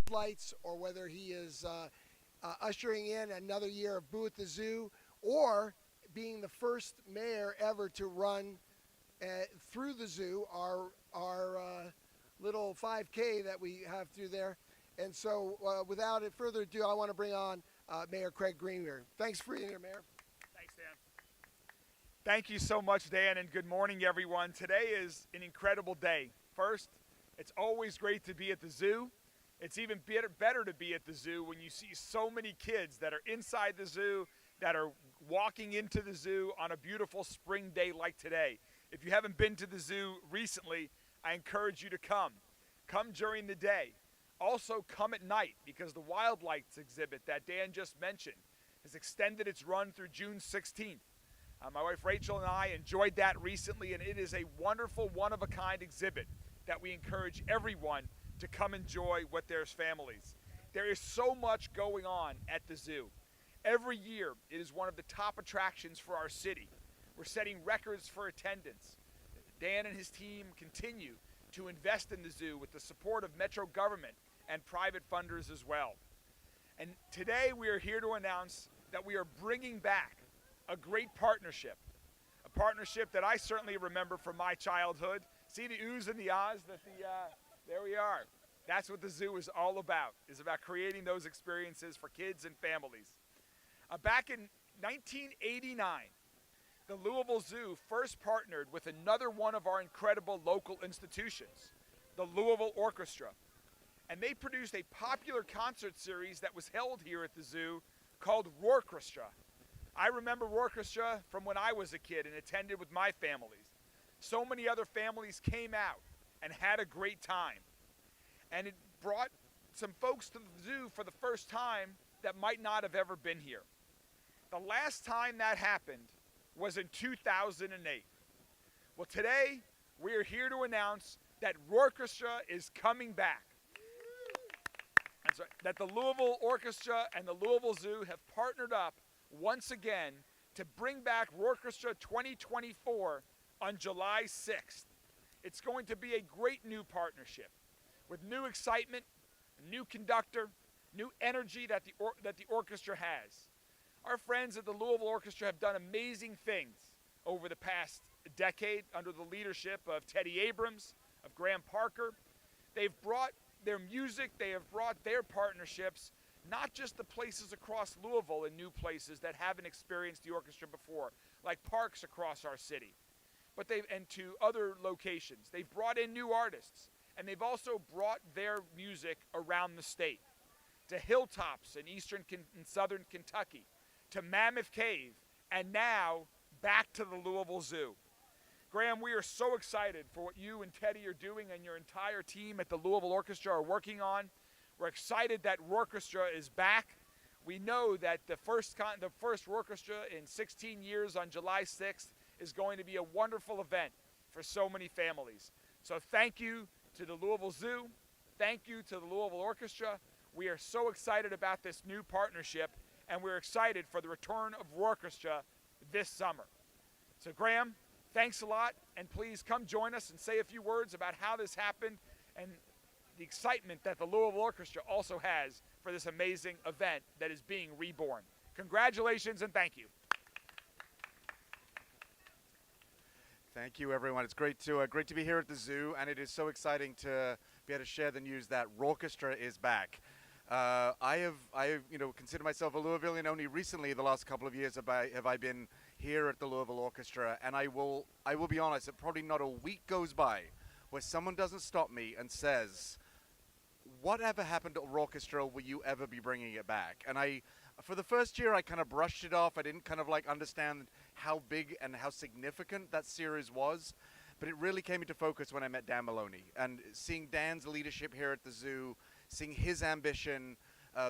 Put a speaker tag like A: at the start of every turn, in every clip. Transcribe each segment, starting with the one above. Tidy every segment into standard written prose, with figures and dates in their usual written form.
A: floodlights or whether he is ushering in another year of Boo at the Zoo, or being the first mayor ever to run through the zoo, our little 5K that we have through there. And so without further ado, I want to bring on Mayor Craig Greener. Thanks for being here, Mayor.
B: Thanks, Dan. Thank you so much, Dan, and good morning, everyone. Today is an incredible day. First, it's always great to be at the zoo. It's even better to be at the zoo when you see so many kids that are inside the zoo, that are walking into the zoo on a beautiful spring day like today. If you haven't been to the zoo recently, I encourage you to come. Come during the day. Also come at night, because the wildlife exhibit that Dan just mentioned has extended its run through June 16th. My wife Rachel and I enjoyed that recently, and it is a wonderful, one-of-a-kind exhibit that we encourage everyone to come enjoy with their families. There is so much going on at the zoo. Every year, it is one of the top attractions for our city. We're setting records for attendance. Dan and his team continue to invest in the zoo with the support of Metro government and private funders as well. And today we are here to announce that we are bringing back a great partnership, a partnership that I certainly remember from my childhood. See the oohs and the ahs, there we are. That's what the zoo is all about, is about creating those experiences for kids and families. Back in 1989, the Louisville Zoo first partnered with another one of our incredible local institutions, the Louisville Orchestra. And they produced a popular concert series that was held here at the zoo called ROARchestra. I remember ROARchestra from when I was a kid and attended with my families. So many other families came out and had a great time. And it brought some folks to the zoo for the first time that might not have ever been here. The last time that happened was in 2008. Well, today we are here to announce that ROARchestra is coming back. That's right, that the Louisville Orchestra and the Louisville Zoo have partnered up once again to bring back ROARchestra 2024 on July 6th. It's going to be a great new partnership with new excitement, a new conductor, new energy that the orchestra has. Our friends at the Louisville Orchestra have done amazing things over the past decade under the leadership of Teddy Abrams, of Graham Parker. They've brought their music, they have brought their partnerships, not just to places across Louisville and new places that haven't experienced the orchestra before, like parks across our city, but and to other locations. They've brought in new artists, and they've also brought their music around the state, to hilltops in eastern and southern Kentucky, to Mammoth Cave, and now back to the Louisville Zoo. Graham, we are so excited for what you and Teddy are doing and your entire team at the Louisville Orchestra are working on. We're excited that ROARchestra is back. We know that the first ROARchestra in 16 years on July 6th is going to be a wonderful event for so many families. So thank you to the Louisville Zoo. Thank you to the Louisville Orchestra. We are so excited about this new partnership, and we're excited for the return of ROARchestra this summer. So Graham, thanks a lot, and please come join us and say a few words about how this happened and the excitement that the Louisville Orchestra also has for this amazing event that is being reborn. Congratulations and thank you.
C: Thank you, everyone. It's great to be here at the zoo, and it is so exciting to be able to share the news that ROARchestra is back. I have considered myself a Louisvillian only recently. The last couple of years have I been here at the Louisville Orchestra, and I will be honest. That probably not a week goes by where someone doesn't stop me and says, "Whatever happened to ROARchestra? Will you ever be bringing it back?" And for the first year, I kind of brushed it off. I didn't kind of understand how big and how significant that series was. But it really came into focus when I met Dan Maloney, and seeing Dan's leadership here at the zoo, seeing his ambition,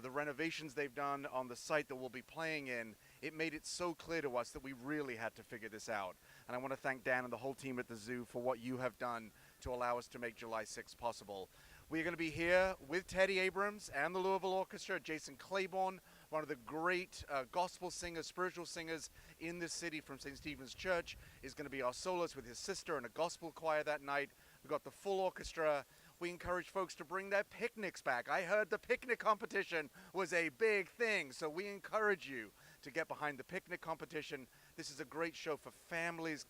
C: the renovations they've done on the site that we'll be playing in, it made it so clear to us that we really had to figure this out. And I want to thank Dan and the whole team at the zoo for what you have done to allow us to make July 6th possible. We're going to be here with Teddy Abrams and the Louisville Orchestra. Jason Claiborne, one of the great gospel singers, spiritual singers in this city from St. Stephen's Church, is going to be our soloist with his sister and a gospel choir that night. We've got the full orchestra. We encourage folks to bring their picnics back. I heard the picnic competition was a big thing, so we encourage you to get behind the picnic competition. This is a great show for families,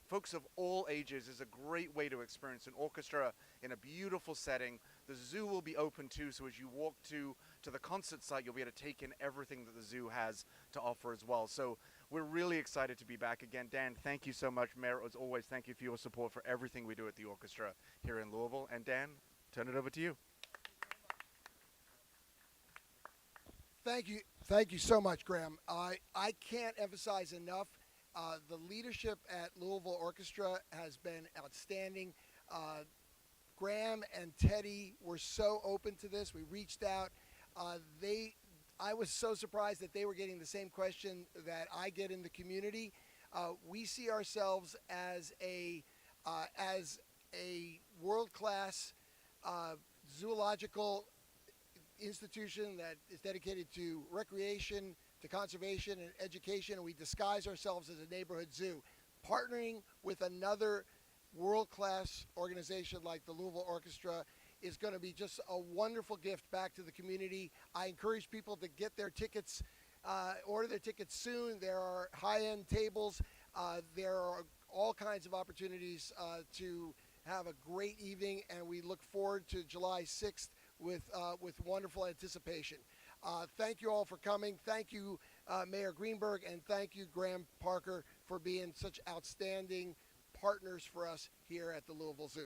C: folks of all ages. Is a great way to experience an orchestra in a beautiful setting. The zoo will be open too, so as you walk to the concert site, you'll be able to take in everything that the zoo has to offer as well. So we're really excited to be back again. Dan, thank you so much. Mayor, as always, thank you for your support for everything we do at the orchestra here in Louisville. And Dan, turn it over to you.
A: Thank you so much, Graham. I can't emphasize enough. The leadership at Louisville Orchestra has been outstanding. Graham and Teddy were so open to this. We reached out. I was so surprised that they were getting the same question that I get in the community. We see ourselves as a world-class zoological institution that is dedicated to recreation, to conservation and education, and we disguise ourselves as a neighborhood zoo. Partnering with another world-class organization like the Louisville Orchestra is going to be just a wonderful gift back to the community. I encourage people to get their tickets, order their tickets soon. There are high-end tables. There are all kinds of opportunities to have a great evening, and we look forward to July 6th with wonderful anticipation. Thank you all for coming. Thank you, Mayor Greenberg, and thank you, Graham Parker, for being such outstanding partners for us here at the Louisville Zoo.